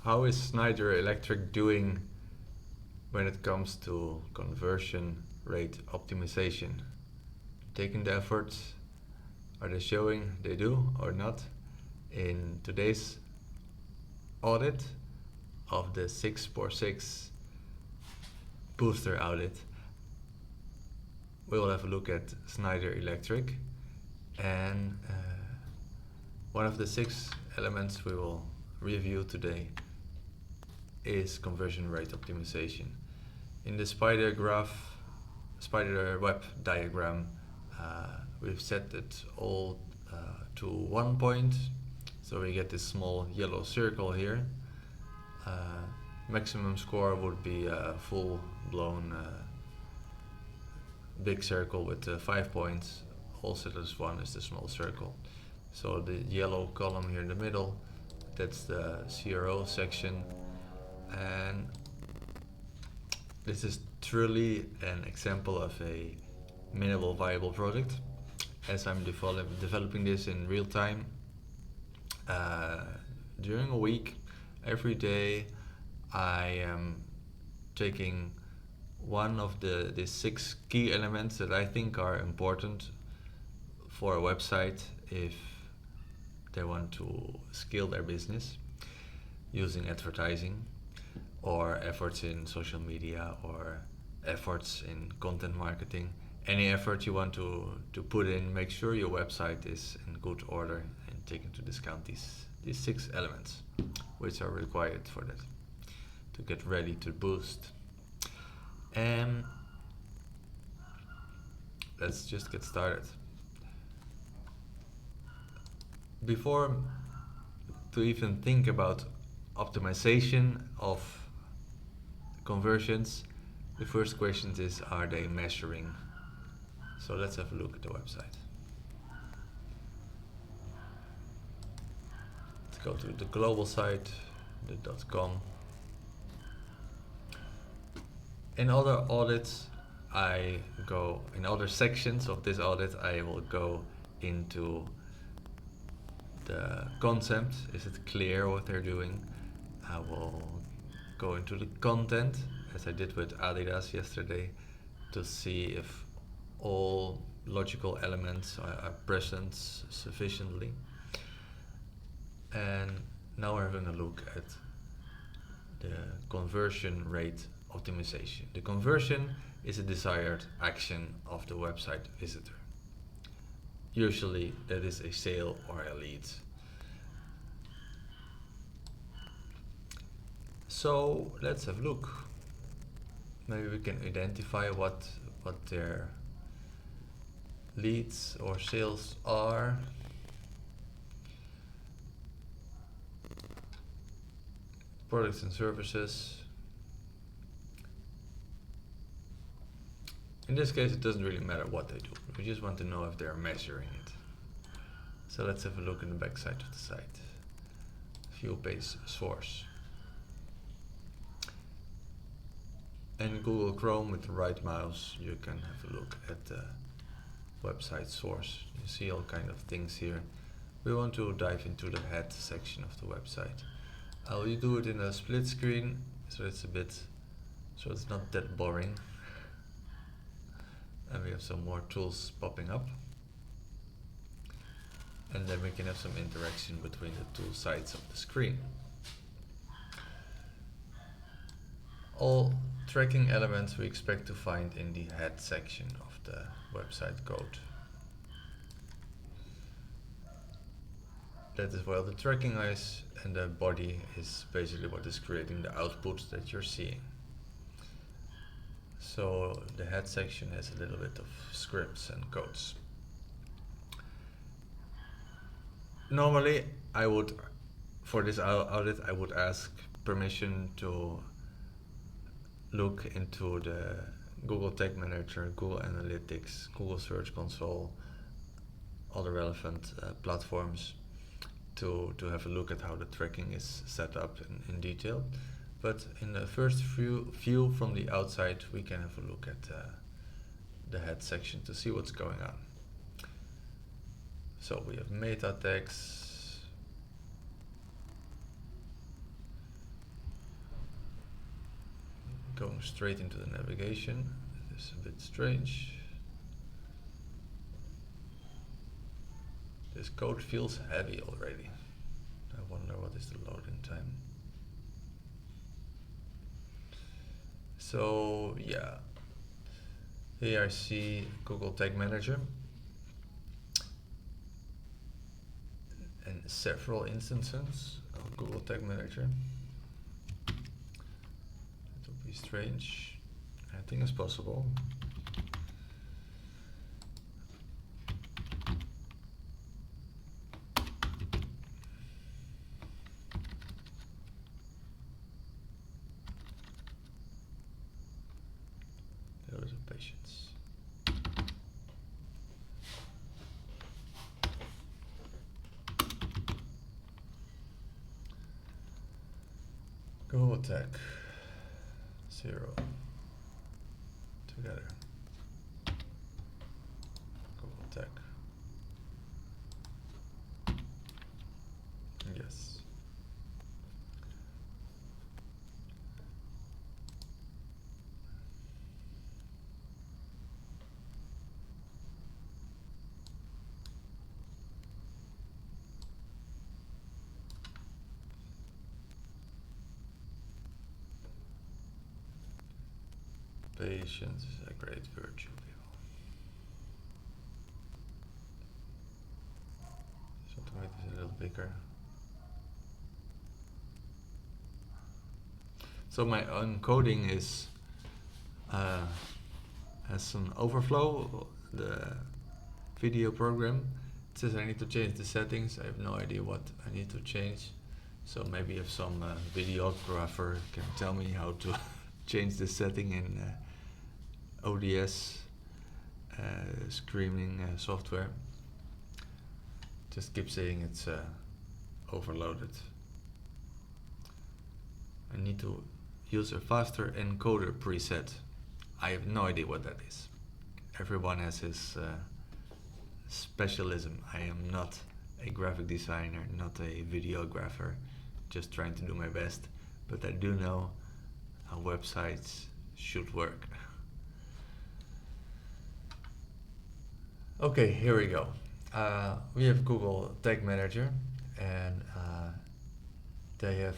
How is Schneider Electric doing when it comes to conversion rate optimization? Taking the efforts? Are they showing they do or not? In today's audit of the 646 Booster Audit, we will have a look at Schneider Electric, and one of the 6 elements we will review today is conversion rate optimization. In the spider web diagram, we've set it all to 1 point, so we get this small yellow circle here. Maximum score would be a full-blown big circle with 5 points. All set as 1 is the small circle. So the yellow column here in the middle, that's the CRO section, and this is truly an example of a minimal viable product, as I'm developing this in real time. During a week, every day, I am taking one of the 6 key elements that I think are important for a website if they want to scale their business using advertising or efforts in social media or efforts in content marketing. Any effort you want to put in, make sure your website is in good order and take into account these 6 elements which are required for that to get ready to boost. And let's just get started. Before to even think about optimization of conversions, the first question is, are they measuring? So let's have a look at the website. Let's go to the global site, the .com. In other audits, in other sections of this audit, I will go into the concept. Is it clear what they're doing? I will go into the content, as I did with Adidas yesterday, to see if all logical elements are present sufficiently. And now we're having a look at the conversion rate optimization. The conversion is a desired action of the website visitor. Usually that is a sale or a lead. So let's have a look. Maybe we can identify what their leads or sales are. Products and services. In this case, it doesn't really matter what they do. We just want to know if they're measuring it. So let's have a look in the back side of the site. View page source. In Google Chrome, with the right mouse, you can have a look at the website source. You see all kind of things here. We want to dive into the head section of the website. I will do it in a split screen, so it's not that boring. And we have some more tools popping up. And then we can have some interaction between the 2 sides of the screen. All tracking elements we expect to find in the head section of the website code. That is where the tracking is, and the body is basically what is creating the output that you're seeing. So the head section has a little bit of scripts and codes. Normally, for this audit, I would ask permission to look into the Google Tag Manager, Google Analytics, Google Search Console, all the relevant platforms to have a look at how the tracking is set up in detail. But in the first view from the outside, we can have a look at the head section to see what's going on. So we have meta tags, going straight into the navigation. It is a bit strange. This code feels heavy already. I wonder what is the loading time. So yeah, here I see Google Tag Manager and several instances of Google Tag Manager. It would be strange. I think it's possible. A little patience. Google Tag 0 together. Google Tag. Yes. Patience is a great virtue, people. So to make this a little bigger. So my encoding is has an overflow. The video program, it says I need to change the settings. I have no idea what I need to change. So maybe if some videographer can tell me how to change the setting in ODS streaming software. Just keep saying it's overloaded. I need to use a faster encoder preset. I have no idea what that is. Everyone has his specialism. I am not a graphic designer, not a videographer, just trying to do my best, but I do know how websites should work. Okay, here we go. We have Google Tag Manager, and they have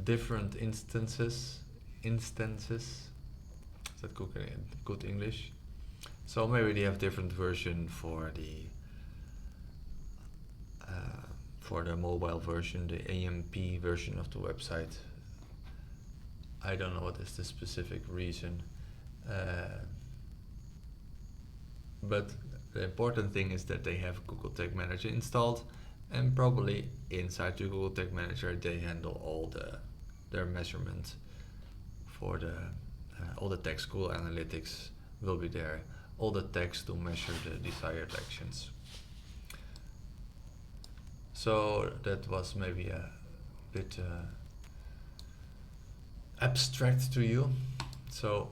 different instances. Is that good English? So maybe they have different version for the mobile version, the AMP version of the website. I don't know what is the specific reason, but the important thing is that they have Google Tag Manager installed, and probably inside the Google Tag Manager they handle all their measurement for the all the text. Google Analytics will be there, all the text to measure the desired actions. So that was maybe a bit abstract to you, so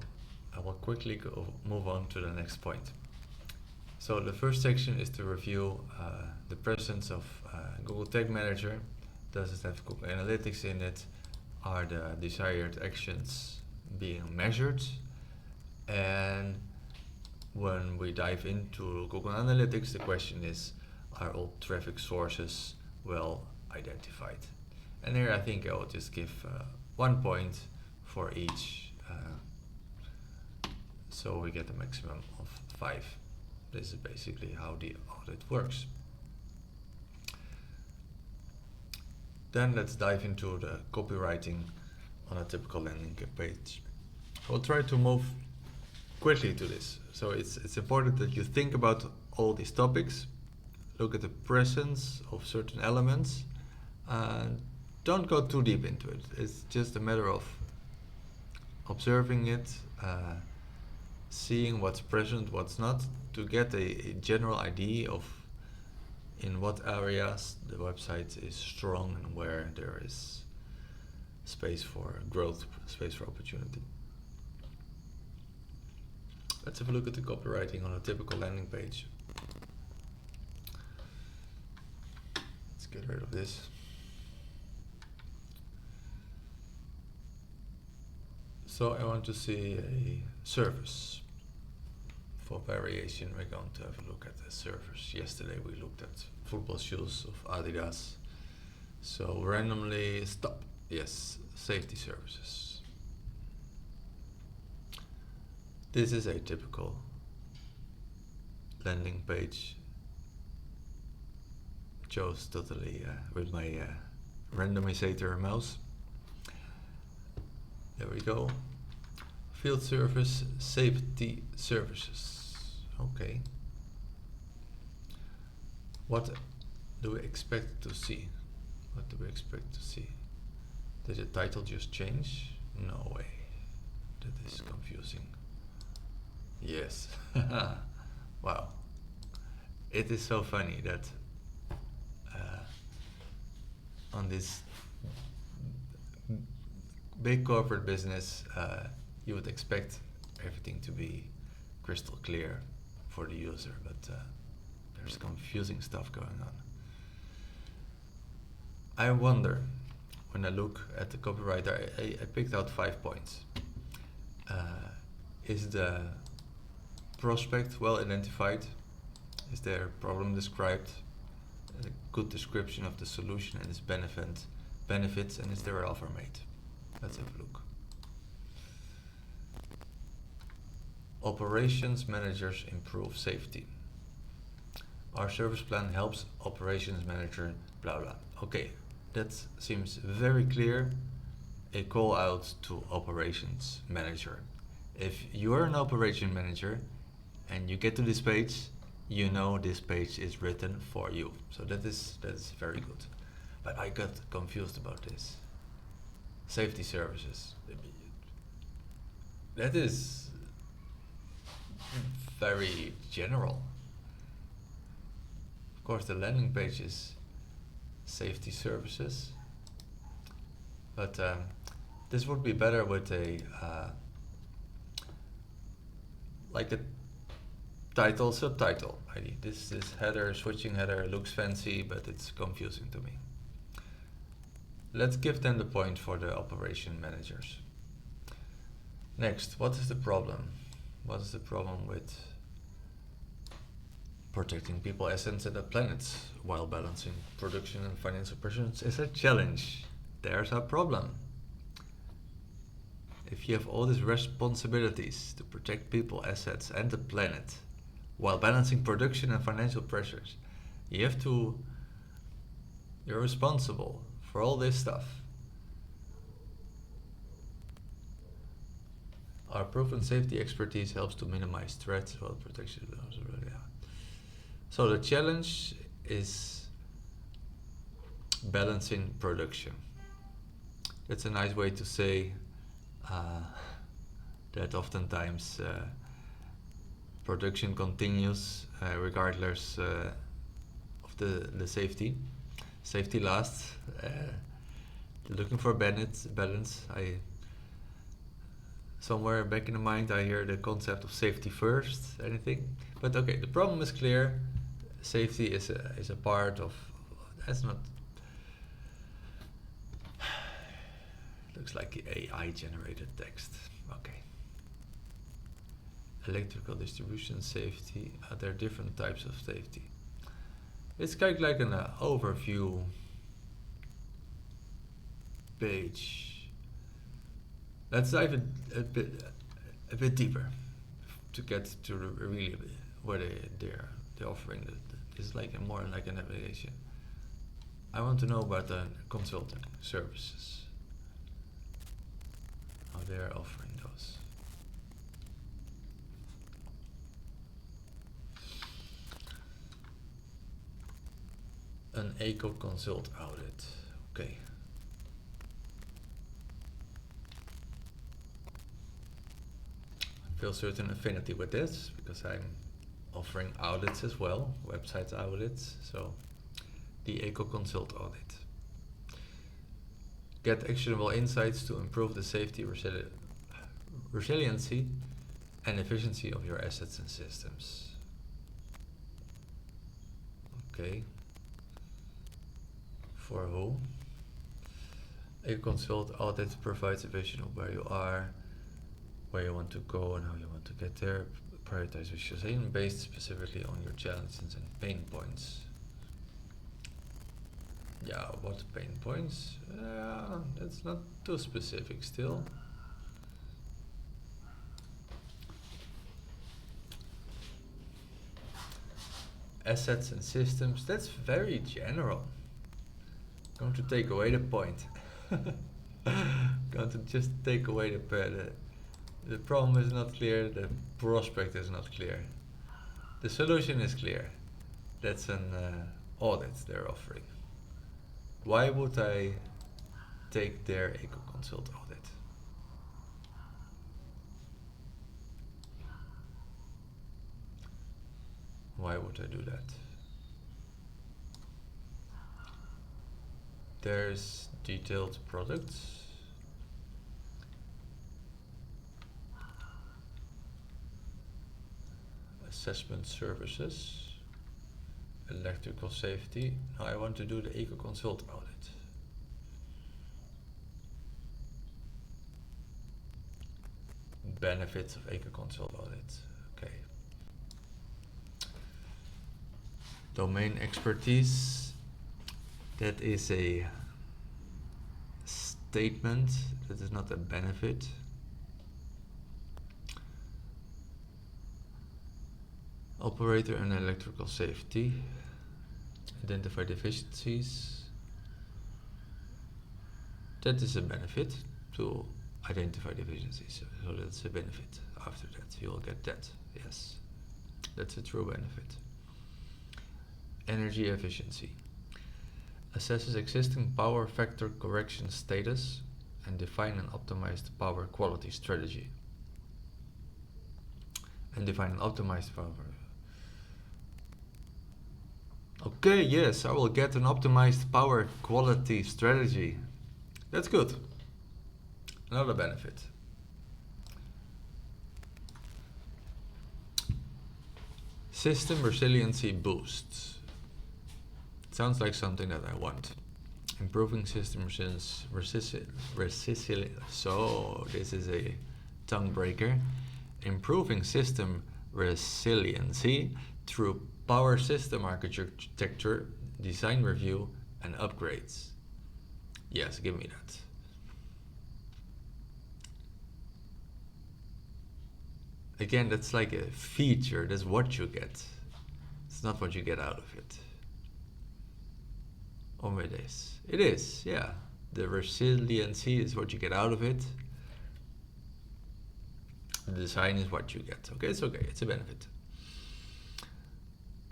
I will quickly move on to the next point. So the first section is to review the presence of Google Tag Manager. Does it have Google Analytics in it? Are the desired actions being measured? And when we dive into Google Analytics, the question is, are all traffic sources well identified? And here I think I will just give 1 point for each, so we get a maximum of 5. This is basically how the audit works. Then let's dive into the copywriting on a typical landing page. I'll try to move quickly to this. So it's important that you think about all these topics, look at the presence of certain elements, and don't go too deep into it. It's just a matter of observing it, seeing what's present, what's not, to get a general idea of in what areas the website is strong and where there is space for growth, space for opportunity. Let's have a look at the copywriting on a typical landing page. Let's get rid of this. So I want to see a service. For variation, we're going to have a look at the servers. Yesterday we looked at football shoes of adidas. So randomly stop. Yes, safety services. This is a typical landing page. Chose totally with my randomizer mouse. There we go. Field service, safety services. Okay. What do we expect to see? What do we expect to see? Did the title just change? No way. That is confusing. Yes. Wow. It is so funny that on this big corporate business, you would expect everything to be crystal clear for the user, but there's confusing stuff going on. I wonder, when I look at the copywriter, I picked out 5 points. Is the prospect well identified? Is there a problem described? A good description of the solution and its benefits, and is there an offer made? Let's have a look. Operations managers improve safety. Our service plan helps operations manager blah blah. Okay, that seems very clear. A call out to operations manager. If you're an operation manager and you get to this page, you know this page is written for you. So that is very good. But I got confused about this. Safety services. That is very general. Of course, the landing page is safety services, but this would be better with a like a title, subtitle. This header, switching header looks fancy, but it's confusing to me. Let's give them the point for the operation managers. Next, what is the problem? What is the problem with protecting people, assets, and the planet while balancing production and financial pressures is a challenge. There's a problem. If you have all these responsibilities to protect people, assets, and the planet while balancing production and financial pressures, you're responsible for all this stuff. Our proven safety expertise helps to minimize threats while protection. So the challenge is balancing production. That's a nice way to say that oftentimes production continues regardless of the safety. Safety last. Looking for balance. Somewhere back in the mind I hear the concept of safety first, anything. But okay, the problem is clear. Safety is a part of, that's not, looks like AI generated text. Okay. Electrical distribution safety, there are different types of safety. It's kind of like an overview page. Let's dive a bit deeper to get to really where they're offering. This is like more like a navigation. I want to know about the consulting services. How they're offering those. An eco consult audit. Okay. I feel certain affinity with this because I'm offering audits as well, website audits. So the eco consult audit. Get actionable insights to improve the safety, resiliency and efficiency of your assets and systems. Okay. For who? A consult audit provides a vision of where you are, where you want to go and how you want to get there. Prioritize visualization based specifically on your challenges and pain points. Yeah, what pain points? That's not too specific still. Assets and systems, that's very general. Going to take away the point. Going to just take away the problem is not clear, the prospect is not clear. The solution is clear. That's an audit they're offering. Why would I take their EcoConsult audit? Why would I do that? There's detailed products. Assessment services. Electrical safety. Now I want to do the EcoConsult audit. Benefits of EcoConsult audit. Okay. Domain expertise. That is a statement. That is not a benefit. Operator and electrical safety. Identify deficiencies. That is a benefit to identify deficiencies. So that's a benefit. After that, you'll get that. Yes, that's a true benefit. Energy efficiency. Assesses existing power factor correction status and define an optimized power quality strategy. And define an optimized power. Okay, yes, I will get an optimized power quality strategy. That's good. Another benefit. System resiliency boost. Sounds like something that I want. Improving system resiliency. So this is a tongue breaker. Improving system resiliency through power system architecture, design review, and upgrades. Yes, give me that. Again, that's like a feature. That's what you get. It's not what you get out of it. Or it is. It is, yeah. The resiliency is what you get out of it. The design is what you get. Okay, it's okay. It's a benefit.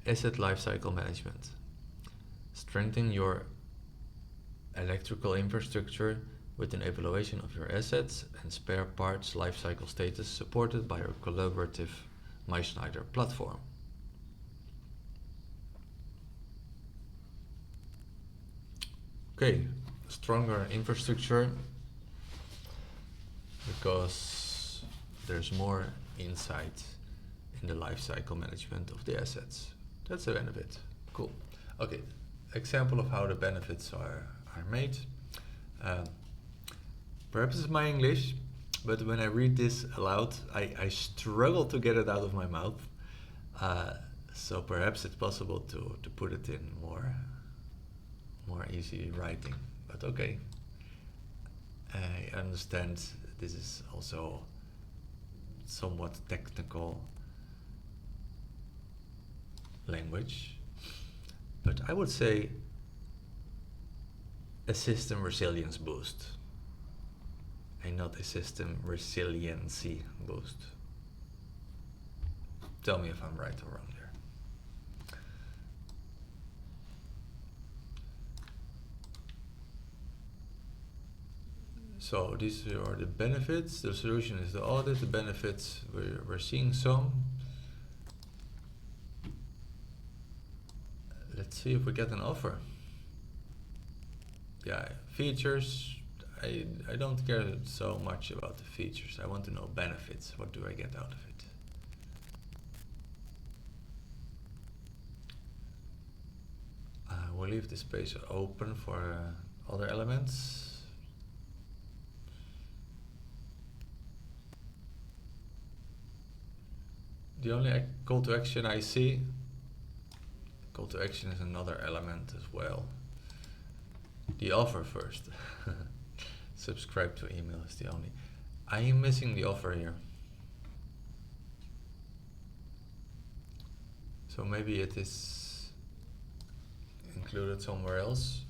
Asset lifecycle management. Strengthen your electrical infrastructure with an evaluation of your assets and spare parts lifecycle status supported by our collaborative Schneider platform. Okay, stronger infrastructure because there's more insight in the lifecycle management of the assets. That's a benefit. Cool. Okay, example of how the benefits are made. Perhaps it's my English, but when I read this aloud, I struggle to get it out of my mouth. So perhaps it's possible to put it in more easy writing. But okay, I understand this is also somewhat technical language, but I would say a system resilience boost and not a system resiliency boost. Tell me if I'm right or wrong there. So these are the benefits. The solution is the audit. The benefits, we're seeing some. Let's see if we get an offer. Yeah, features. I don't care so much about the features. I want to know benefits. What do I get out of it? We'll leave the space open for other elements. the only call to action I see, call to action is another element as well. The offer first. Subscribe to email is the only. I am missing the offer here. So maybe it is included somewhere else.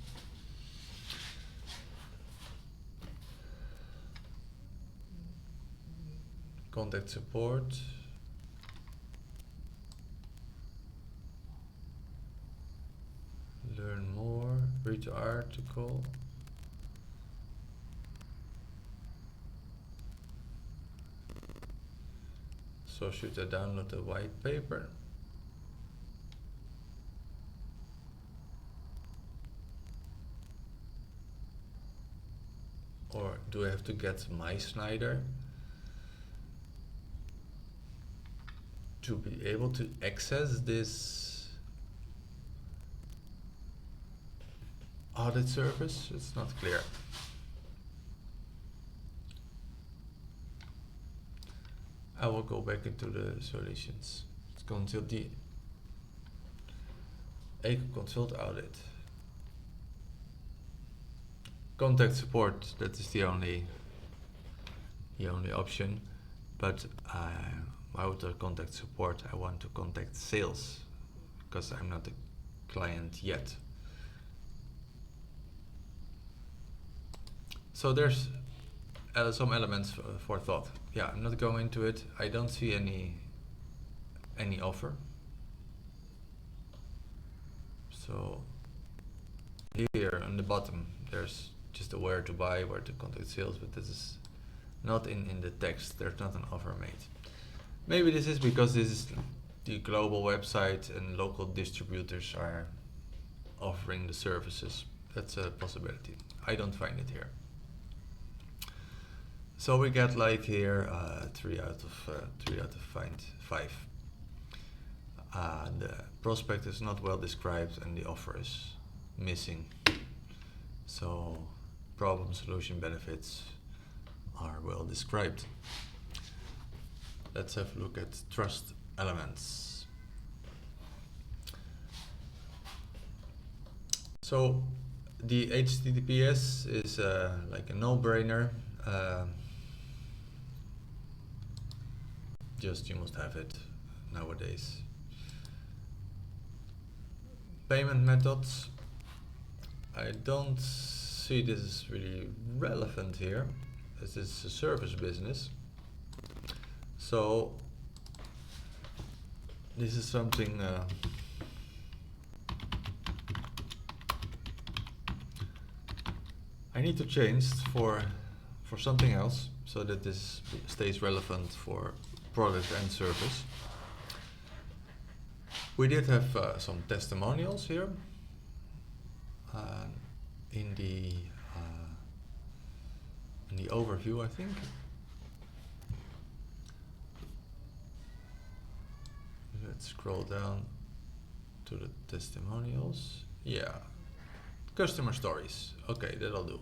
Contact support. Learn more. Read the article. So should I download the white paper? Or do I have to get my Schneider to be able to access this audit service? It's not clear. I will go back into the solutions. Let's go until the Consult Audit. Contact support, that is the only option. But why would I contact support? I want to contact sales because I'm not a client yet. So there's some elements for thought. Yeah, I'm not going into it. I don't see any offer. So here on the bottom, there's just a where to buy, where to contact sales, but this is not in the text. There's not an offer made. Maybe this is because this is the global website and local distributors are offering the services. That's a possibility. I don't find it here. So we get like here 3 out of 5. The prospect is not well described and the offer is missing. So problem, solution, benefits are well described. Let's have a look at trust elements. So the HTTPS is like a no-brainer. Just you must have it nowadays. Payment methods. I don't see this is really relevant here, as it's a service business. So this is something I need to change for something else so that this stays relevant for product and service. We did have some testimonials here in the overview, I think. Let's scroll down to the testimonials. Yeah, customer stories. Okay, that'll do.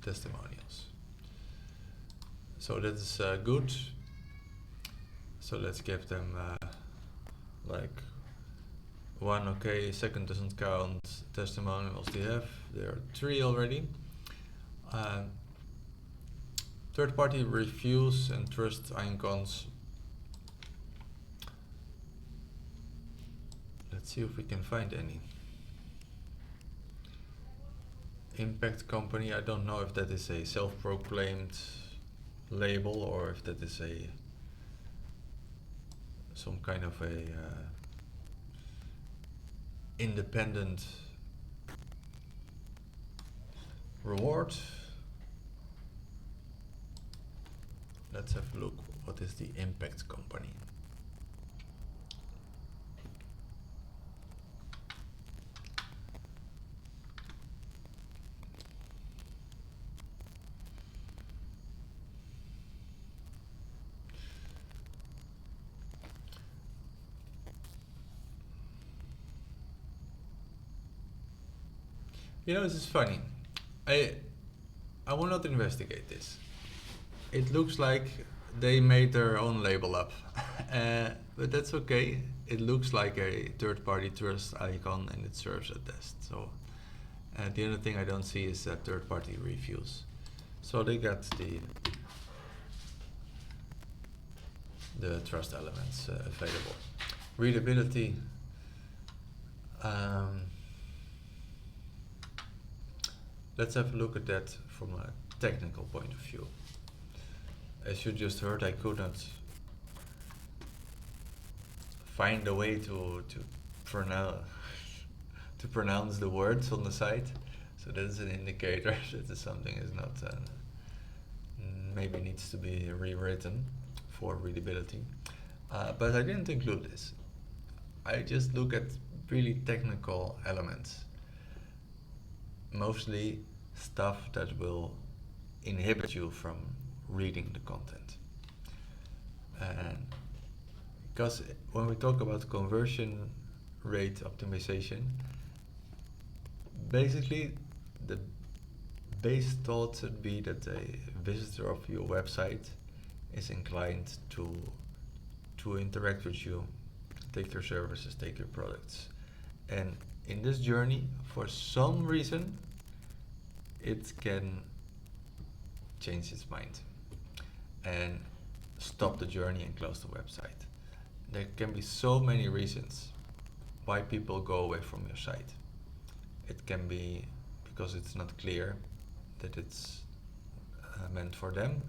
Testimonials. So that is good. So let's give them like 1 okay, second doesn't count. Testimonials they have. There are 3 already. Third party reviews and trust icons. Let's see if we can find any. Impact company, I don't know if that is a self-proclaimed label or if that is some kind of a independent reward. Let's have a look. What is the impact company? You know, this is funny. I will not investigate this. It looks like they made their own label up. but that's okay. It looks like a third-party trust icon and it serves a test. So the other thing I don't see is third-party reviews. So they got the trust elements available. Readability. Let's have a look at that from a technical point of view. As you just heard, I could not find a way to pronounce the words on the site, so that is an indicator that something is not maybe needs to be rewritten for readability. But I didn't include this. I just look at really technical elements, mostly stuff that will inhibit you from reading the content. And because when we talk about conversion rate optimization, basically the base thought should be that a visitor of your website is inclined to interact with you, take your services, take your products. And in this journey, for some reason, it can change its mind and stop the journey and close the website. There can be so many reasons why people go away from your site. It can be because it's not clear that it's meant for them.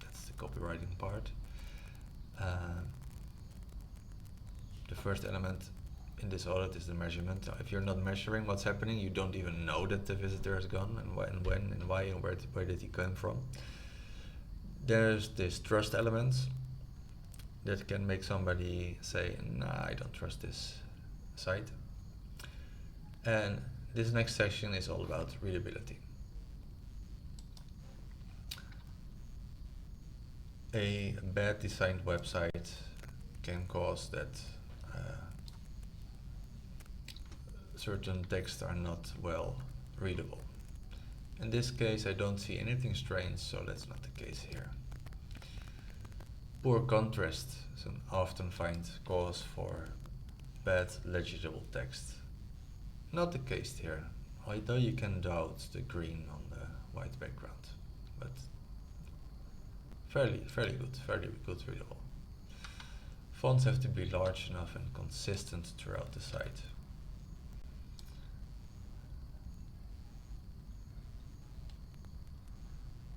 That's the copywriting part. The first element in this audit is the measurement. If you're not measuring what's happening, you don't even know that the visitor has gone and when and why and where did he come from. There's this trust element that can make somebody say, nah, I don't trust this site. And this next section is all about readability. A bad designed website can cause that certain texts are not well readable. In this case, I don't see anything strange, so that's not the case here. Poor contrast is an often find cause for bad legible text. Not the case here, although you can doubt the green on the white background, but fairly good readable. Fonts have to be large enough and consistent throughout the site.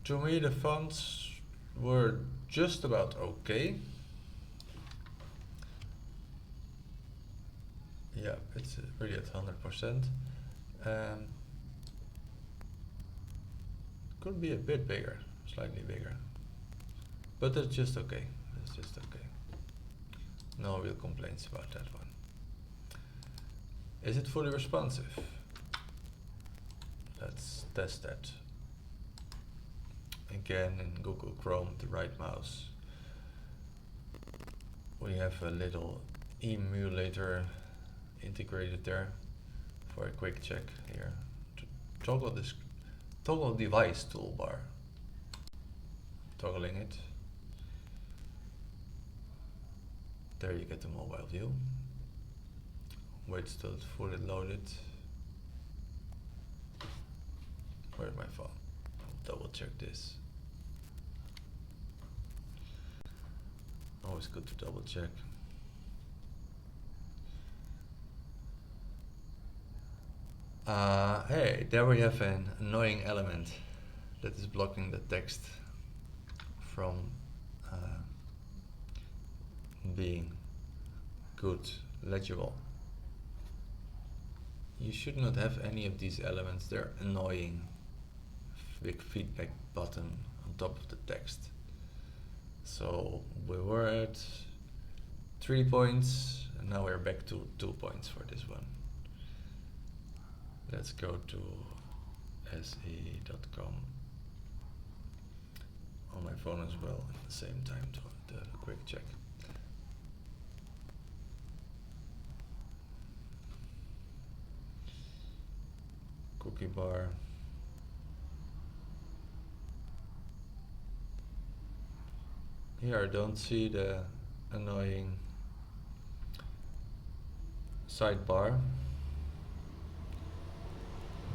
To me, the fonts were just about okay. Yeah, it's really at 100%. Could be a bit bigger, slightly bigger, but that's just okay. That's just okay. No real complaints about that one. Is it fully responsive? Let's test that. Again, in Google Chrome, the right mouse, we have a little emulator integrated there for a quick check here. To toggle this toggle device toolbar, toggling it. There you get the mobile view. Wait till it's fully loaded. Where's my phone? I'll double check this. Always good to double check. Hey, there we have an annoying element that is blocking the text from being good, legible. You should not have any of these elements. They're annoying. Big feedback button on top of the text. So we were at 3 points and now we're back to 2 points for this one. Let's go to se.com on my phone as well at the same time to have a quick check. Cookie bar. Here I don't see the annoying sidebar,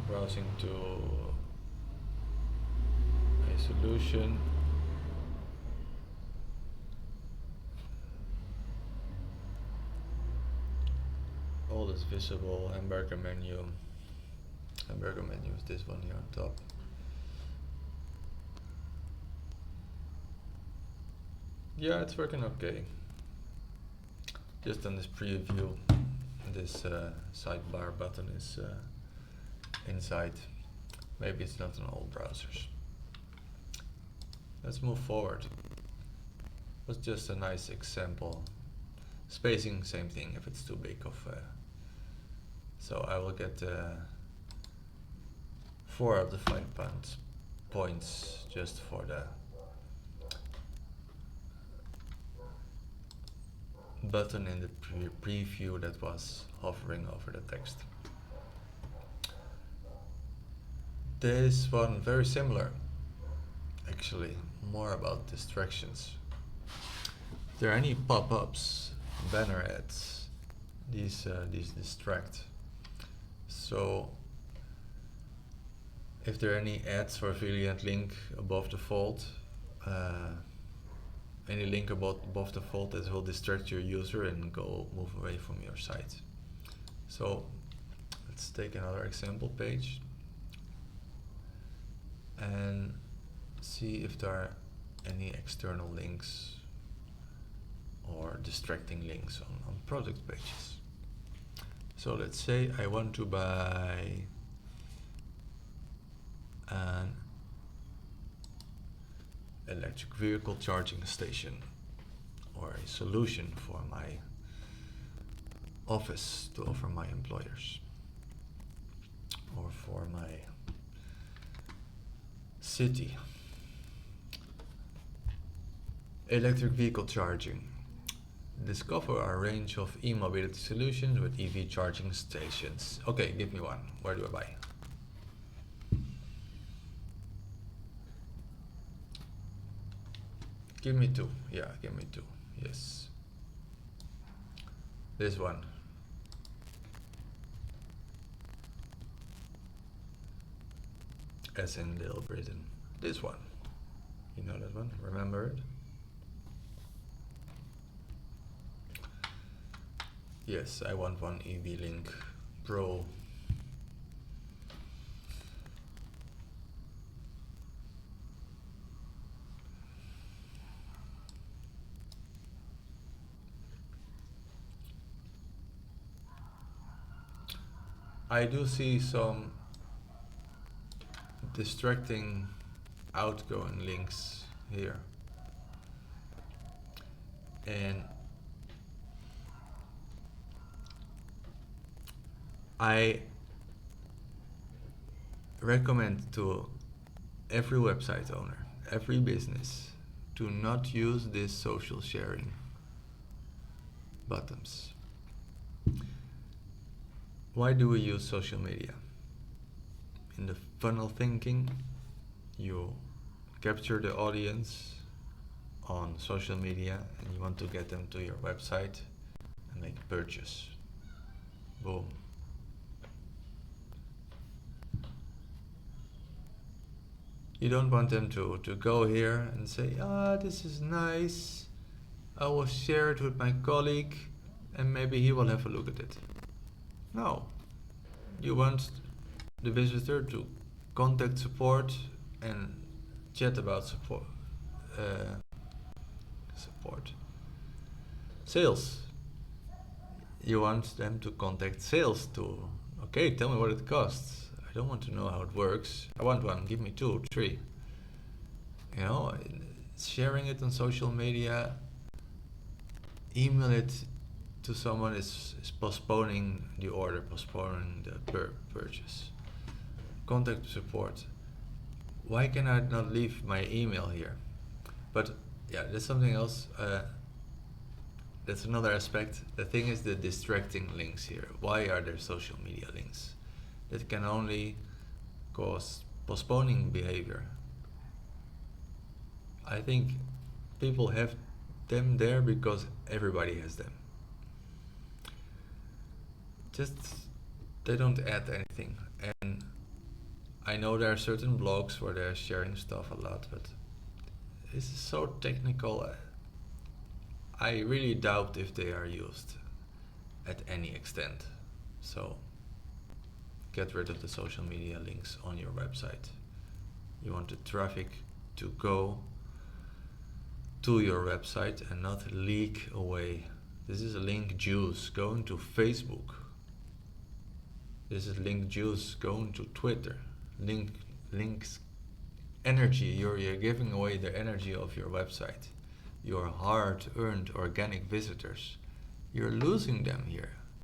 browsing to a solution. All is visible. Hamburger menu. Hamburger menu is this one here on top. Yeah, it's working okay. Just on this preview, this sidebar button is inside. Maybe it's not on all browsers. Let's move forward. It was just a nice example. Spacing, same thing. If it's too big of, so I will get 4 of the 5 points just for the button in the preview that was hovering over the text. This one very similar, actually, more about distractions. If there are any pop-ups, banner ads, these distract. So if there are any ads for affiliate link above the fold, any link above the fold, that will distract your user and move away from your site. So let's take another example page and see if there are any external links or distracting links on product pages. So let's say I want to buy an electric vehicle charging station or a solution for my office to offer my employers or for my city. Electric vehicle charging. Discover our range of e-mobility solutions with EV charging stations. Okay, give me one. Where do I buy? Give me 2. Yeah, give me 2. Yes. This one. As in Little Britain. This one. You know that one? Remember it? Yes, I want one EV Link Pro. I do see some distracting outgoing links here. And I recommend to every website owner, every business, to not use these social sharing buttons. Why do we use social media? In the funnel thinking, you capture the audience on social media and you want to get them to your website and make a purchase. Boom. You don't want them to go here and say, this is nice, I will share it with my colleague and maybe he will have a look at it. No. You want the visitor to contact support and chat about support. Sales. You want them to contact sales to, okay, tell me what it costs. I don't want to know how it works. I want one, give me 2, 3. You know, sharing it on social media, email it to someone is postponing the order, postponing the purchase. Contact support. Why can I not leave my email here? But yeah, there's something else. That's another aspect. The thing is the distracting links here. Why are there social media links? That can only cause postponing behavior. I think people have them there because everybody has them. just they don't add anything. And I know there are certain blogs where they're sharing stuff a lot, but this is so technical. I really doubt if they are used at any extent. So get rid of the social media links on your website. You want the traffic to go to your website and not leak away. This is a link juice going to Facebook. This is link juice going to Twitter. Links energy. You're giving away the energy of your website. Your hard-earned organic visitors. You're losing them here.